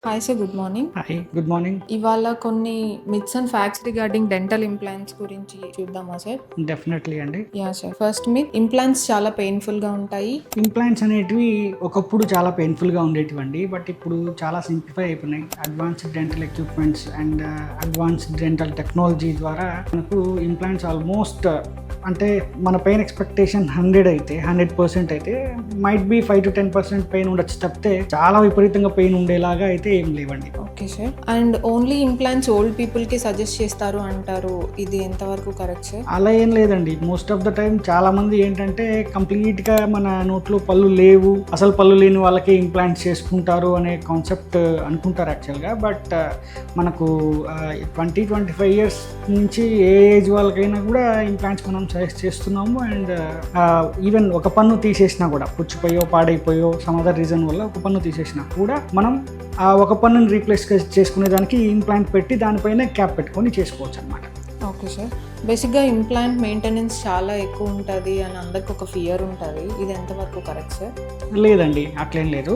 Hi sir, good morning. Hi, good morning. ఇవాళ కొన్ని myths and facts regarding dental implants గురించి చూద్దామా sir? Definitely అండి. Yeah sir. First myth, implants చాలా painful గా ఉంటాయి. ఇంప్లాంట్స్ అనేటివి ఒకప్పుడు చాలా పెయిన్ఫుల్గా ఉండేటివండి, బట్ ఇప్పుడు చాలా సింప్లిఫై అయిపోయినాయి. Advanced dental equipments and advanced dental technology ద్వారా మనకు ఇంప్లాంట్స్ ఆల్మోస్ట్ అంటే మన పెయిన్ ఎక్స్పెక్టేషన్ 100% అయితే మైట్ బి 5 to 10% పెయిన్ ఉండొచ్చు తప్పితే చాలా విపరీతంగా పెయిన్ ఉండేలాగా అయితే ఏం లేవండి. Okay sir. And only implants old people కి సజెస్ట్ చేస్తారు అంటారు, ఇది ఎంతవరకు కరెక్ట్ సార్? అలా ఏం లేదండి. మోస్ట్ ఆఫ్ ద టైం చాలా మంది ఏంటంటే కంప్లీట్గా మన నోట్లో పళ్ళు లేవు, అసలు పళ్ళు లేని వాళ్ళకి ఇంప్లాంట్స్ చేసుకుంటారు అనే కాన్సెప్ట్ అనుకుంటారు యాక్చువల్గా. బట్ మనకు 20-25 years నుంచి ఏ ఏజ్ వాళ్ళకైనా కూడా ఇంప్లాంట్స్ మనం సజెస్ట్ చేస్తున్నాము. అండ్ ఈవెన్ ఒక పన్ను తీసేసినా కూడా, పుచ్చిపోయో పాడైపోయో సమ్ అదర్ రీజన్ వల్ల ఒక పన్ను తీసేసినా కూడా మనం ఆ ఒక పన్నుని రీప్లేస్ చేసుకునే దానికి ఇంప్లాంట్ పెట్టి దానిపైన క్యాప్ పెట్టుకొని చేసుకోవచ్చు అనమాట. Okay sir. బేసిక్గా ఇంప్లాంట్ మెయింటెనెన్స్ చాలా ఎక్కువ ఉంటుంది అని అందరికి ఒక ఫియర్ ఉంటుంది, ఇది ఎంతవరకు కరెక్ట్ సార్? లేదండి, అట్లేం లేదు.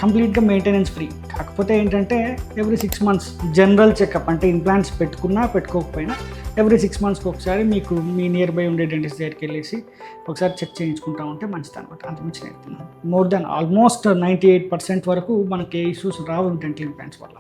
కంప్లీట్గా మెయింటెనెన్స్ ఫ్రీ. కాకపోతే ఏంటంటే ఎవ్రీ 6 months జనరల్ చెకప్, అంటే ఇంప్లాంట్స్ పెట్టుకున్నా పెట్టుకోకపోయినా ఎవ్రీ 6 monthsకి ఒకసారి మీకు మీ నియర్ బై ఉండే డెంటిస్ట్ దగ్గరికి వెళ్ళేసి ఒకసారి చెక్ చేయించుకుంటా ఉంటే మంచిది అనమాట. అంతమించి నేను మోర్ దెన్ ఆల్మోస్ట్ 98% వరకు మనకి ఏ ఇష్యూస్ రావు డెంటల్ ఇంప్లాంట్స్ వల్ల.